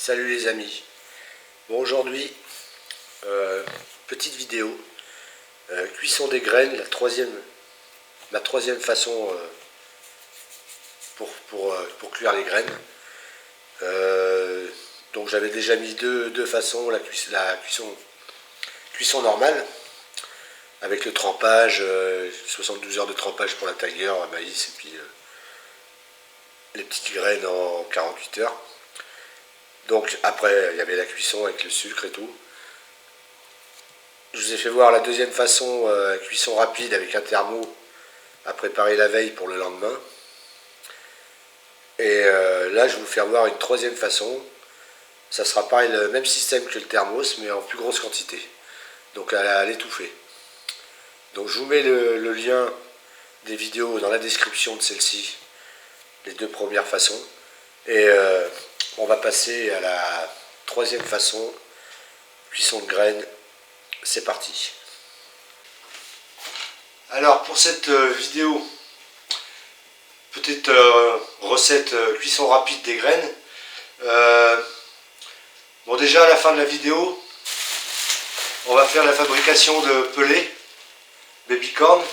Salut les amis. Bon, aujourd'hui, petite vidéo, cuisson des graines, ma troisième façon pour cuire les graines. Donc j'avais déjà mis deux façons, la cuisson normale, avec le trempage, 72 heures de trempage pour la tiger à maïs, et puis les petites graines en 48 heures. Donc après, il y avait la cuisson avec le sucre et tout. Je vous ai fait voir la deuxième façon, cuisson rapide avec un thermo à préparer la veille pour le lendemain. Et là, je vais vous faire voir une troisième façon. Ça sera pareil, le même système que le thermos, mais en plus grosse quantité. Donc à l'étouffer. Donc je vous mets le lien des vidéos dans la description de celle-ci, les deux premières façons. Et on va passer à la troisième façon, cuisson de graines. C'est parti. Alors pour cette vidéo, petite recette cuisson rapide des graines. Bon, déjà à la fin de la vidéo, on va faire la fabrication de pelés baby corn.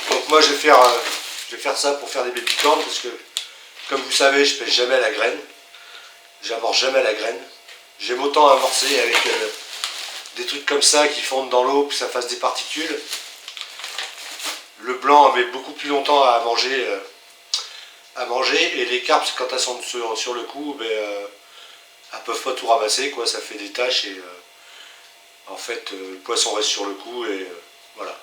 Donc moi je vais faire ça pour faire des baby corn parce que comme vous savez, je pêche jamais la graine, j'amorce jamais la graine. J'aime autant amorcer avec des trucs comme ça qui fondent dans l'eau, que ça fasse des particules. Le blanc met beaucoup plus longtemps à manger et les carpes, quand elles sont sur le coup, elles peuvent pas tout ramasser, quoi. Ça fait des taches et en fait le poisson reste sur le coup et voilà.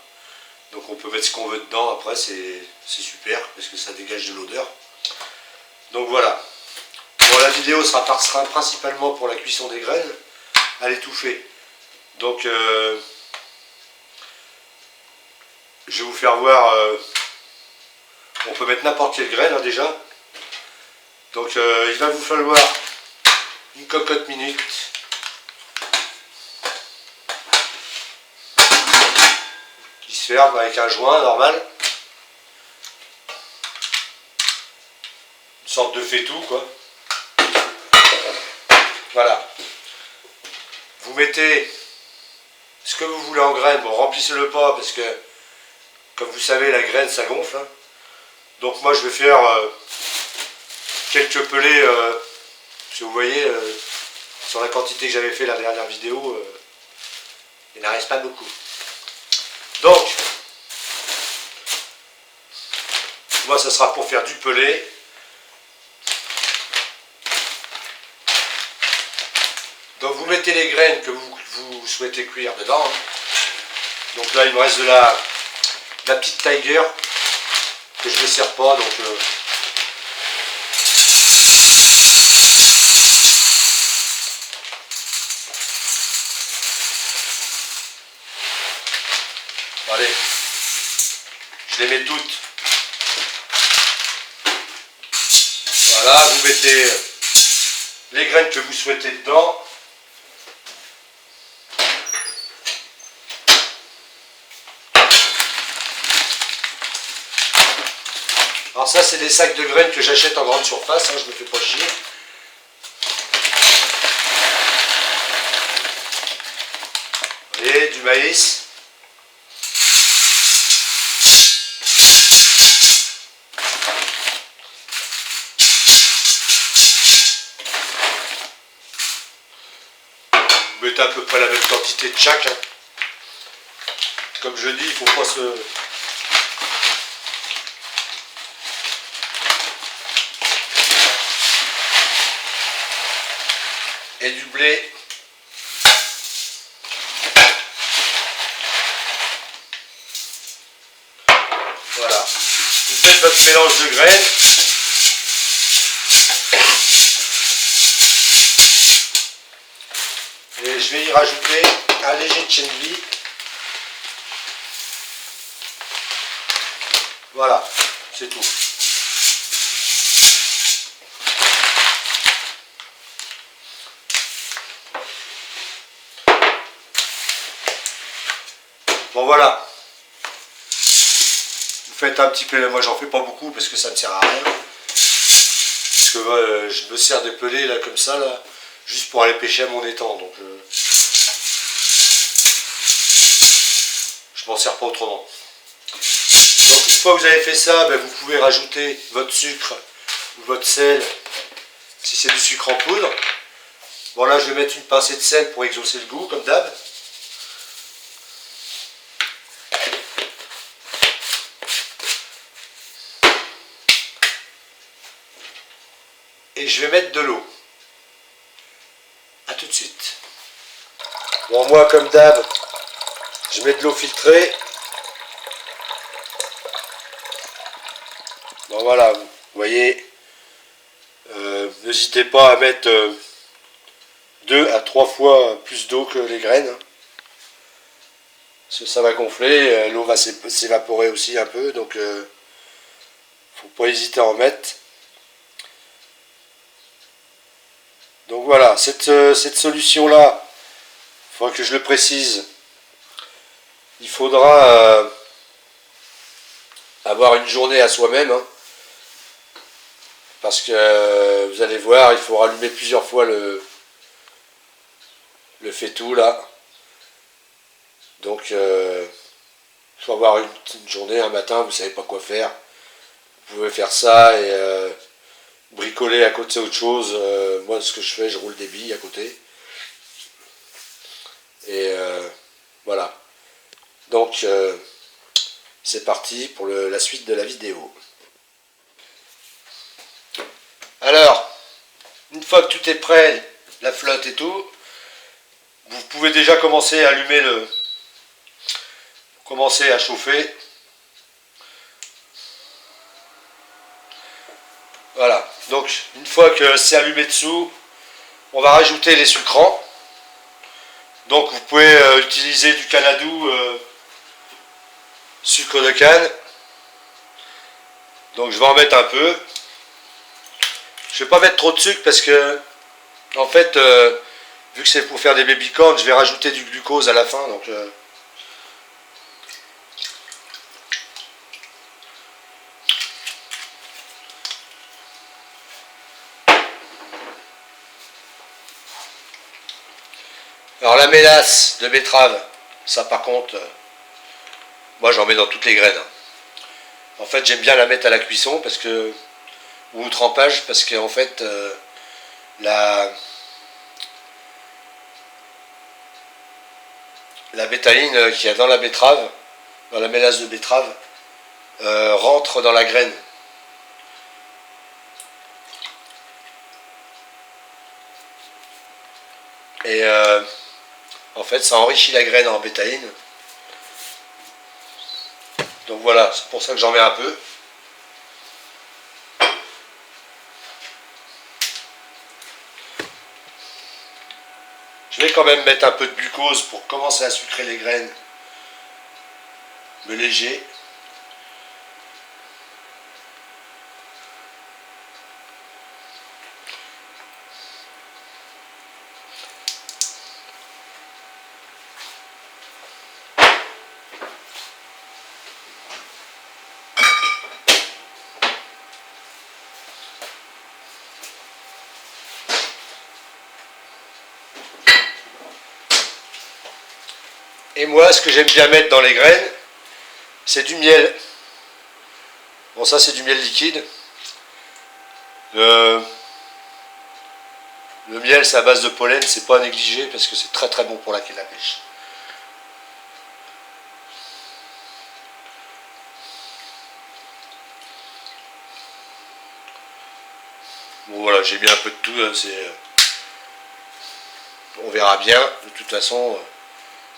Donc on peut mettre ce qu'on veut dedans, après c'est super parce que ça dégage de l'odeur. Donc voilà. Bon, la vidéo sera principalement pour la cuisson des graines à l'étouffer. Donc je vais vous faire voir, on peut mettre n'importe quelle graine déjà. Donc il va vous falloir une cocotte minute, qui se ferme avec un joint normal, une sorte de faitout quoi. Voilà. Vous mettez ce que vous voulez en graines, bon remplissez-le pas parce que comme vous savez la graine ça gonfle, hein. Donc moi je vais faire quelques pelés, si vous voyez sur la quantité que j'avais fait la dernière vidéo, il n'en reste pas beaucoup. Donc moi ça sera pour faire du pelé. Donc vous mettez les graines que vous souhaitez cuire dedans, hein. Donc là il me reste de la petite tiger que je ne sers pas, donc allez, je les mets toutes. Voilà, vous mettez les graines que vous souhaitez dedans. Alors ça c'est des sacs de graines que j'achète en grande surface, hein, je me fais pas chier. Vous voyez, du maïs. Vous mettez à peu près la même quantité de chaque, hein. Comme je dis, il ne faut pas se... Et du blé. Voilà. Vous faites votre mélange de graines. Et je vais y rajouter un léger chantilly. Voilà, c'est tout. Bon voilà, vous faites un petit peu, moi j'en fais pas beaucoup parce que ça ne sert à rien. que je me sers des pelés là comme ça là, juste pour aller pêcher à mon étang. Donc je m'en sers pas autrement. Donc une fois que vous avez fait ça, ben, vous pouvez rajouter votre sucre ou votre sel si c'est du sucre en poudre. Bon là je vais mettre une pincée de sel pour exaucer le goût comme d'hab. Et je vais mettre de l'eau. A tout de suite. Bon moi comme d'hab, je mets de l'eau filtrée. Bon voilà, vous voyez, n'hésitez pas à mettre 2 à 3 fois plus d'eau que les graines. Parce que ça va gonfler, l'eau va s'évaporer aussi un peu, donc faut pas hésiter à en mettre. Donc voilà, cette solution-là, il faudra que je le précise, il faudra avoir une journée à soi-même, hein, parce que vous allez voir, il faut rallumer plusieurs fois le faitout là. Donc il faut avoir une journée, un matin, vous ne savez pas quoi faire. Vous pouvez faire ça et bricoler à côté autre chose. Moi ce que je fais, je roule des billes à côté. Et voilà. Donc c'est parti pour la suite de la vidéo. Alors, une fois que tout est prêt, la flotte et tout, vous pouvez déjà commencer à allumer commencer à chauffer. Voilà, donc une fois que c'est allumé dessous, on va rajouter les sucrants. Donc vous pouvez utiliser du canadou, sucre de canne. Donc je vais en mettre un peu. Je ne vais pas mettre trop de sucre parce que, en fait, vu que c'est pour faire des baby-corns, je vais rajouter du glucose à la fin. Donc, alors la mélasse de betterave, ça par contre, moi j'en mets dans toutes les graines. En fait j'aime bien la mettre à la cuisson parce que, ou au trempage, parce qu'en fait la bétaïne qu'il y a dans la betterave, dans la mélasse de betterave, rentre dans la graine. Et en fait ça enrichit la graine en bétaïne. Donc voilà, c'est pour ça que j'en mets un peu. Je vais quand même mettre un peu de glucose pour commencer à sucrer les graines. Mais léger. Et moi, ce que j'aime bien mettre dans les graines, c'est du miel. Bon, ça, c'est du miel liquide. Le miel, c'est à base de pollen, c'est pas à négliger parce que c'est très très bon pour la pêche. Bon, voilà, j'ai mis un peu de tout. On verra bien. De toute façon,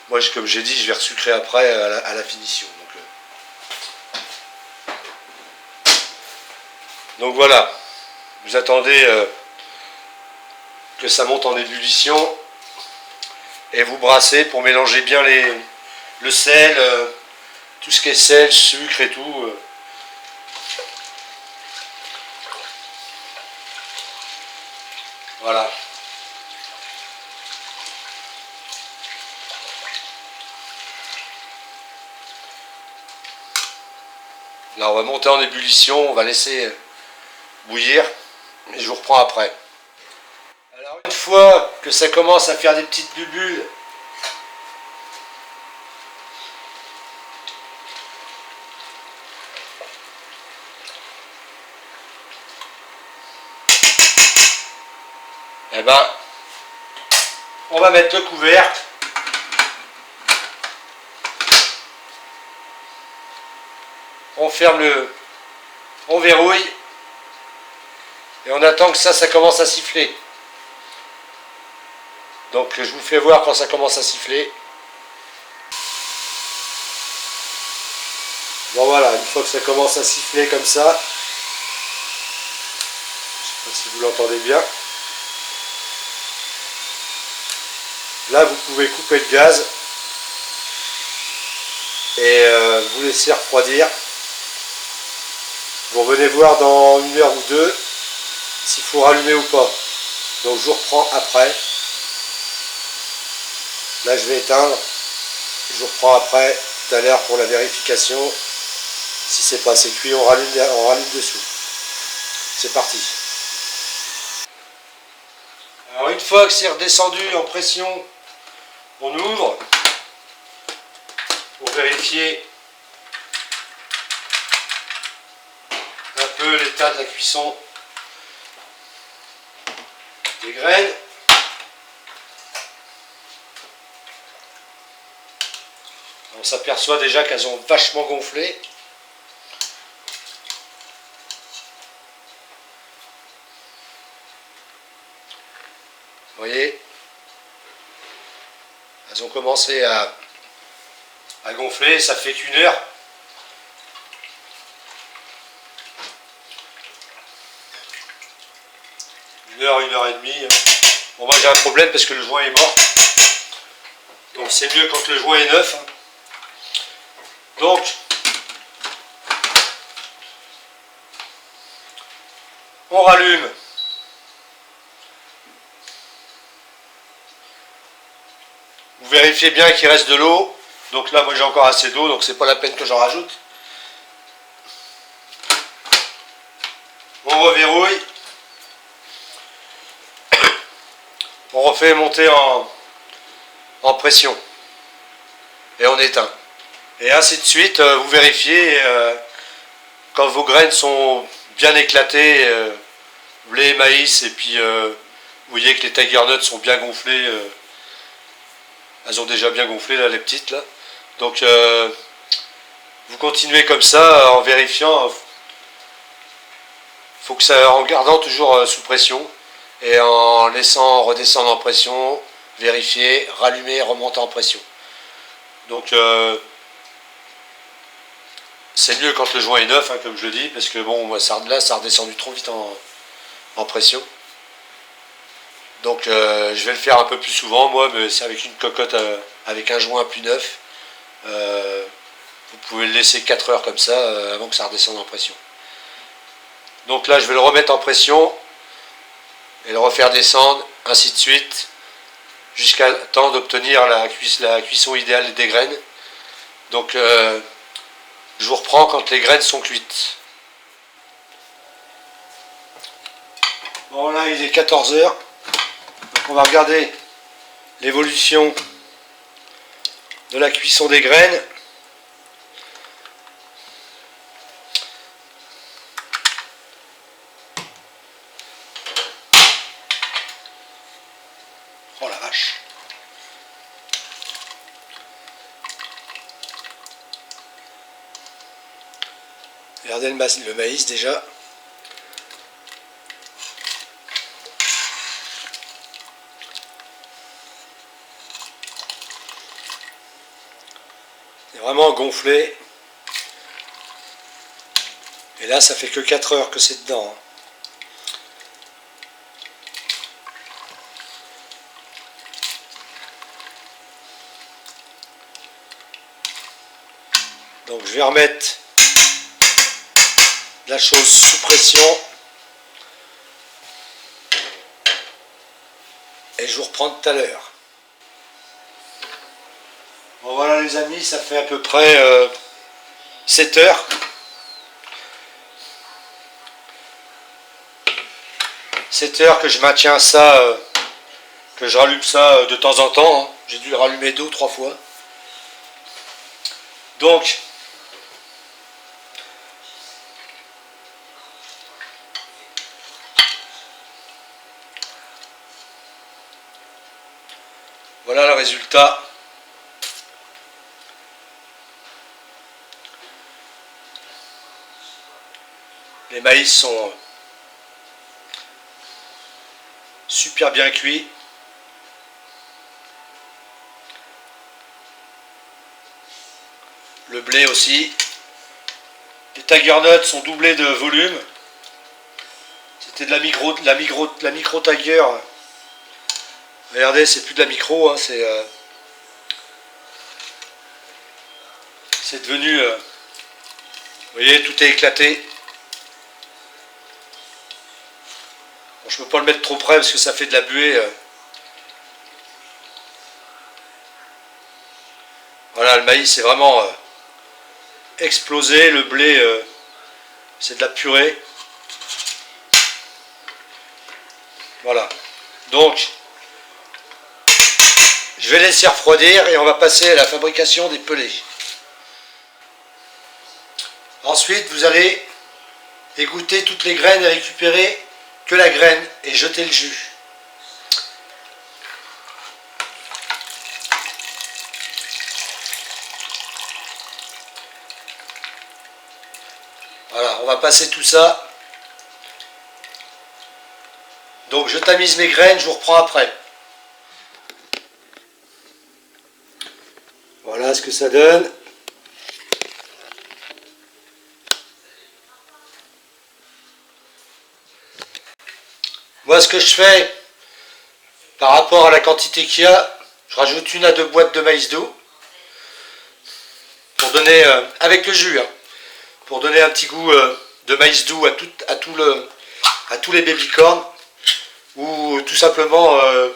moi, comme j'ai dit, je vais resucrer après à la finition. Donc voilà, vous attendez que ça monte en ébullition et vous brassez pour mélanger bien le sel, tout ce qui est sel, sucre et tout. Voilà. Là on va monter en ébullition, on va laisser bouillir Et je vous reprends après. Alors une fois que ça commence à faire des petites bulles, eh ben, on va mettre le couvercle. On ferme on verrouille et on attend que ça commence à siffler. Donc je vous fais voir quand ça commence à siffler. Bon voilà, une fois que ça commence à siffler comme ça, je ne sais pas si vous l'entendez bien. Là vous pouvez couper le gaz et vous laisser refroidir. Vous revenez voir dans 1 heure ou 2 s'il faut rallumer ou pas. Donc je vous reprends après. Là je vais éteindre. Je vous reprends après tout à l'heure pour la vérification. Si c'est pas assez cuit, on rallume dessous. C'est parti. Alors une fois que c'est redescendu en pression, on ouvre pour vérifier un peu l'état de la cuisson des graines. On s'aperçoit déjà qu'elles ont vachement gonflé. Vous voyez, elles ont commencé à gonfler, ça fait qu'1 heure. Une heure et demie. Bon, moi j'ai un problème parce que le joint est mort. Donc c'est mieux quand le joint est neuf. Donc, on rallume. Vous vérifiez bien qu'il reste de l'eau. Donc là, moi j'ai encore assez d'eau, donc c'est pas la peine que j'en rajoute. On reverrouille. On refait monter en pression. Et on éteint. Et ainsi de suite, vous vérifiez quand vos graines sont bien éclatées, blé, maïs, et puis vous voyez que les tiger nuts sont bien gonflées. Elles ont déjà bien gonflé là, les petites là. Donc vous continuez comme ça en vérifiant. Faut que ça, en gardant toujours sous pression et en laissant redescendre en pression, vérifier, rallumer, remonter en pression. Donc c'est mieux quand le joint est neuf, hein, comme je le dis, parce que bon, là ça a redescendu trop vite en pression. Donc je vais le faire un peu plus souvent, moi, mais c'est avec une cocotte, avec un joint plus neuf. Vous pouvez le laisser 4 heures comme ça, avant que ça redescende en pression. Donc là, je vais le remettre en pression, et le refaire descendre, ainsi de suite, jusqu'à temps d'obtenir la cuisson idéale des graines. Donc je vous reprends quand les graines sont cuites. Bon là il est 14 h. Donc on va regarder l'évolution de la cuisson des graines. Oh la vache. Regardez le maïs déjà. C'est vraiment gonflé. Et là, ça fait que 4 heures que c'est dedans. Donc je vais remettre la chose sous pression. Et je vous reprends tout à l'heure. Bon voilà les amis, ça fait à peu près 7 heures. 7 heures que je maintiens ça, que je rallume ça de temps en temps. Hein. J'ai dû le rallumer 2 ou 3 fois. Donc, voilà le résultat. Les maïs sont super bien cuits. Le blé aussi. Les Tiger Nuts sont doublés de volume. C'était de la micro Tiger. Regardez, c'est plus de la micro, hein, c'est devenu... vous voyez, tout est éclaté. Bon, je ne peux pas le mettre trop près parce que ça fait de la buée. Voilà, le maïs c'est vraiment explosé. Le blé, c'est de la purée. Voilà. Donc, je vais laisser refroidir et on va passer à la fabrication des pelés. Ensuite, vous allez égoutter toutes les graines et récupérer que la graine et jeter le jus. Voilà, on va passer tout ça. Donc je tamise mes graines, je vous reprends après. Voilà ce que ça donne. Moi ce que je fais, par rapport à la quantité qu'il y a, je rajoute 1 à 2 boîtes de maïs doux. Pour donner, avec le jus, hein, pour donner un petit goût de maïs doux à tous les baby-corns. Ou tout simplement, vous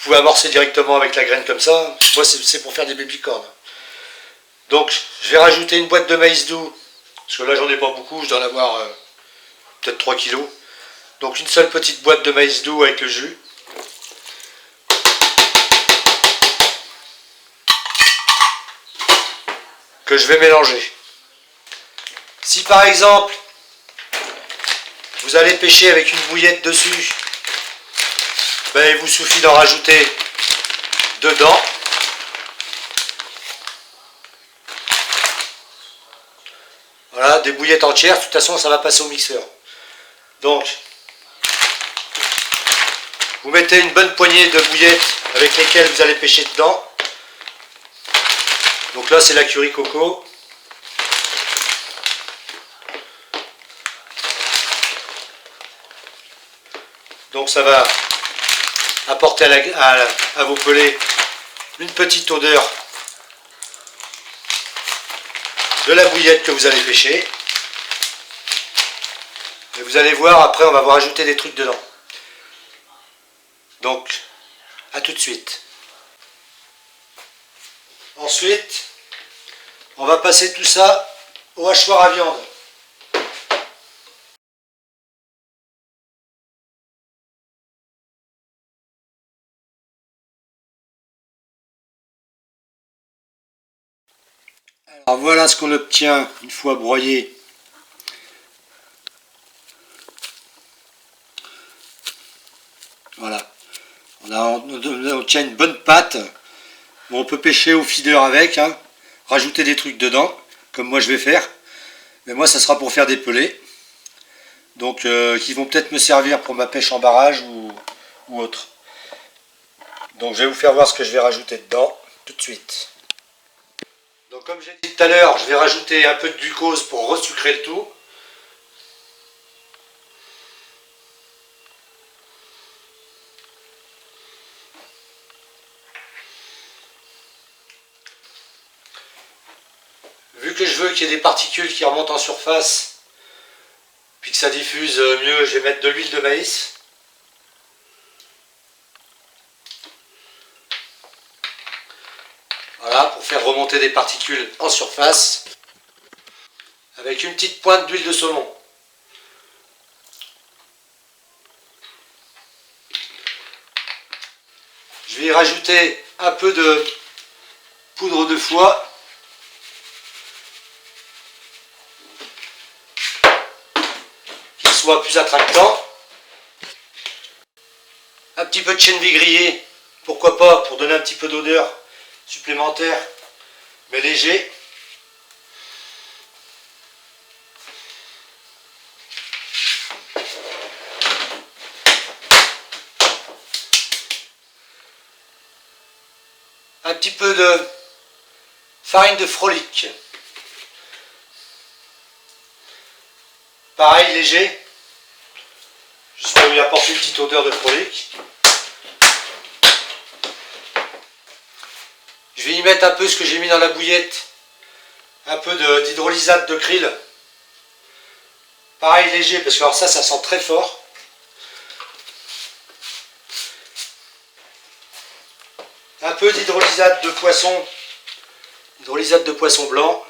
pouvez amorcer directement avec la graine comme ça. Moi c'est pour faire des baby-corns. Donc je vais rajouter 1 boîte de maïs doux. Parce que là j'en ai pas beaucoup, je dois en avoir peut-être 3 kilos. Donc une seule petite boîte de maïs doux avec le jus. Que je vais mélanger. Si par exemple, vous allez pêcher avec une bouillette dessus, ben, il vous suffit d'en rajouter dedans. Voilà, des bouillettes entières, de toute façon ça va passer au mixeur. Donc, vous mettez une bonne poignée de bouillettes avec lesquelles vous allez pêcher dedans. Donc là c'est la curry coco. Donc ça va apporter à vos pelés une petite odeur de la bouillette que vous allez pêcher. Et vous allez voir, après on va vous rajouter des trucs dedans. Donc, à tout de suite. Ensuite, on va passer tout ça au hachoir à viande. Alors voilà ce qu'on obtient une fois broyé. Voilà. On obtient une bonne pâte. Bon, on peut pêcher au feeder avec, hein, rajouter des trucs dedans, comme moi je vais faire. Mais moi ça sera pour faire des pelés. Donc qui vont peut-être me servir pour ma pêche en barrage ou autre. Donc je vais vous faire voir ce que je vais rajouter dedans tout de suite. Donc comme j'ai dit tout à l'heure, je vais rajouter un peu de glucose pour resucrer le tout. Vu que je veux qu'il y ait des particules qui remontent en surface, puis que ça diffuse mieux, je vais mettre de l'huile de maïs. Voilà, pour faire remonter des particules en surface. Avec une petite pointe d'huile de saumon. vais y rajouter un peu de poudre de foie. Qu'il soit plus attractant. Un petit peu de chène vie grillée, pourquoi pas, pour donner un petit peu d'odeur supplémentaire, mais léger. Un petit peu de farine de frolic. Pareil, léger. Juste pour lui apporter une petite odeur de frolic. Je vais y mettre un peu ce que j'ai mis dans la bouillette. Un peu d'hydrolysate de krill. Pareil, léger, parce que alors ça sent très fort. Un peu d'hydrolysate de poisson blanc.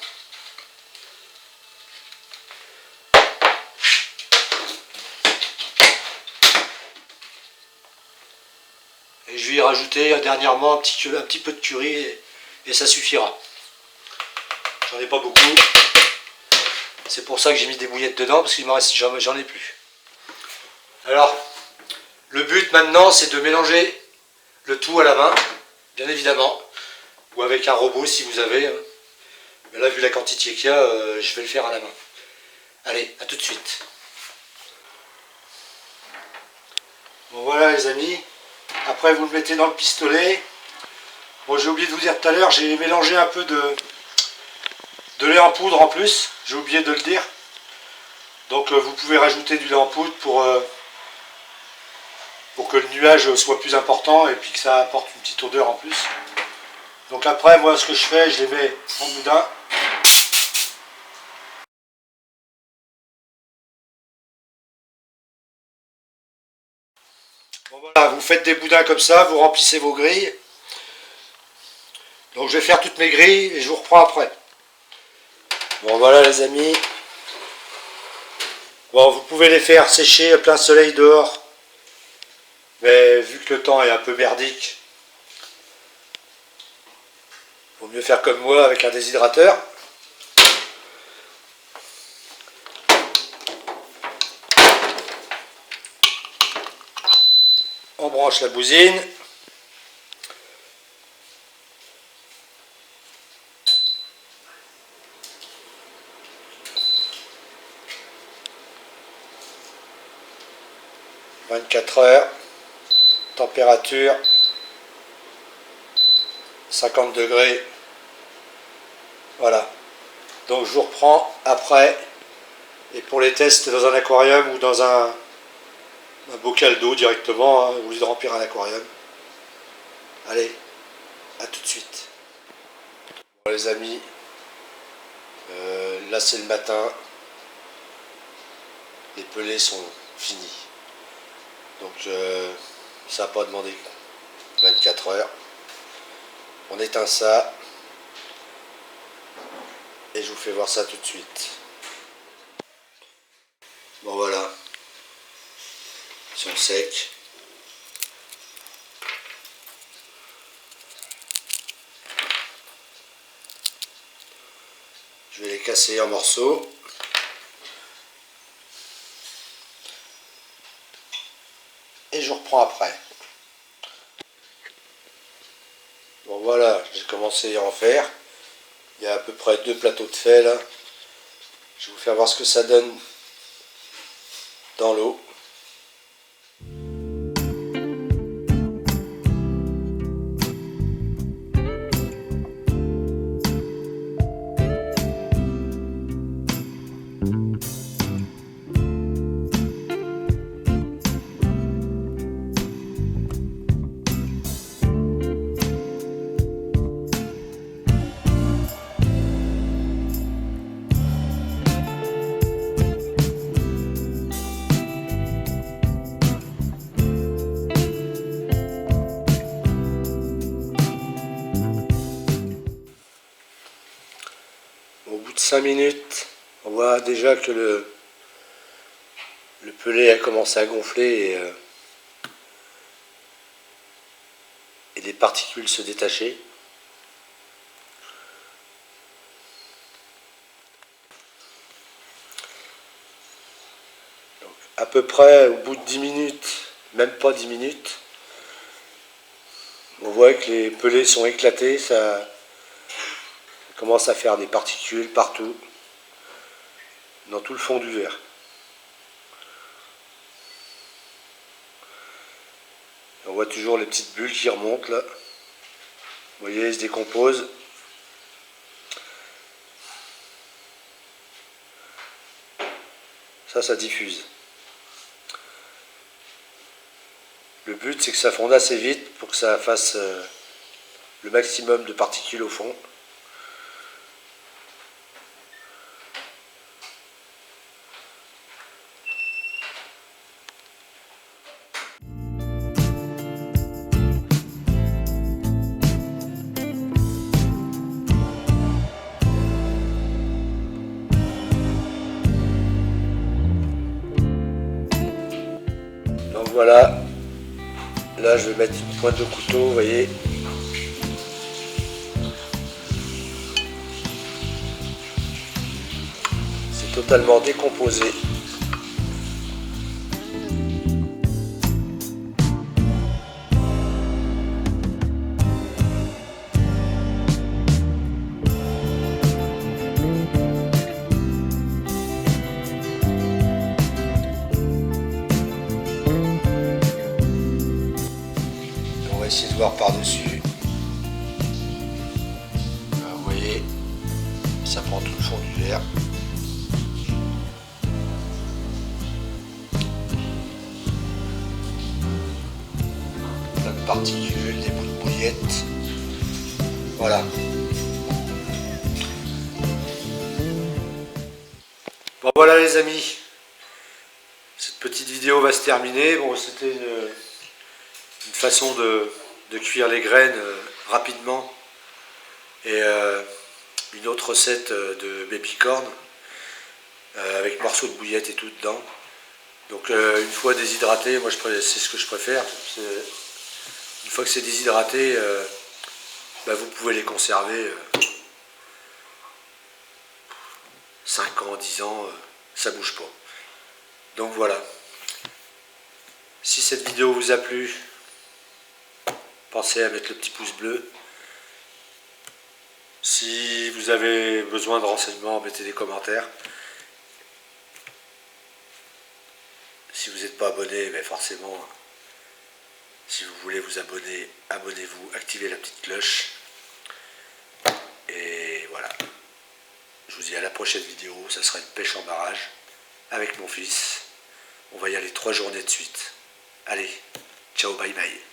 Et je vais y rajouter dernièrement un petit peu de curry et ça suffira. J'en ai pas beaucoup. C'est pour ça que j'ai mis des bouillettes dedans, parce qu'il m'en reste, j'en ai plus. Alors, le but maintenant, c'est de mélanger le tout à la main, bien évidemment, ou avec un robot si vous avez. Mais là, vu la quantité qu'il y a, je vais le faire à la main. Allez, à tout de suite. Bon voilà les amis, après vous le mettez dans le pistolet. Bon, j'ai oublié de vous dire tout à l'heure, j'ai mélangé un peu de lait en poudre en plus, j'ai oublié de le dire. Donc vous pouvez rajouter du lait en poudre pour que le nuage soit plus important et puis que ça apporte une petite odeur en plus. Donc après, moi ce que je fais, je les mets en boudin. Bon, voilà, vous faites des boudins comme ça, vous remplissez vos grilles. Donc je vais faire toutes mes grilles et je vous reprends après. Bon voilà les amis. Bon, vous pouvez les faire sécher à plein soleil dehors. Mais vu que le temps est un peu merdique, il vaut mieux faire comme moi avec un déshydrateur. On branche la bousine. « 24 heures, température 50 degrés. Voilà. Donc je vous reprends après. Et pour les tests dans un aquarium ou dans un bocal d'eau directement, hein, au lieu de remplir un aquarium. Allez, à tout de suite. Bon les amis, là c'est le matin. Les pelés sont finis. Donc ça n'a pas demandé 24 heures. On éteint ça. Et je vous fais voir ça tout de suite. Bon voilà. Ils sont secs. Je vais les casser en morceaux. Et je reprends après. Bon voilà, j'ai commencé à en faire. Il y a à peu près 2 plateaux de fais là. Je vais vous faire voir ce que ça donne dans l'eau. Au bout de 5 minutes, on voit déjà que le pelé a commencé à gonfler et les particules se détacher. Donc, à peu près au bout de 10 minutes, même pas 10 minutes, on voit que les pelés sont éclatés, ça commence à faire des particules partout, dans tout le fond du verre. On voit toujours les petites bulles qui remontent là. Vous voyez, elles se décomposent. Ça diffuse. Le but, c'est que ça fonde assez vite pour que ça fasse le maximum de particules au fond. Donc voilà, là je vais mettre une pointe de couteau, vous voyez. C'est totalement décomposé. On va essayer de voir par-dessus. Vous voyez, ça prend tout le fond du verre. Plein de particules, des bouts de bouillettes. Voilà. Bon voilà les amis, cette petite vidéo va se terminer. Bon, c'était une façon de cuire les graines rapidement, et une autre recette de baby corn avec morceaux de bouillette et tout dedans. Donc une fois déshydraté, moi c'est ce que je préfère. Une fois que c'est déshydraté, vous pouvez les conserver 5 ans, 10 ans, ça bouge pas. Donc voilà. Si cette vidéo vous a plu, pensez à mettre le petit pouce bleu. Si vous avez besoin de renseignements, mettez des commentaires. Si vous n'êtes pas abonné, forcément, si vous voulez vous abonner, abonnez-vous, activez la petite cloche. Et voilà. Je vous dis à la prochaine vidéo, ça sera une pêche en barrage avec mon fils. On va y aller 3 journées de suite. Allez, ciao, bye bye.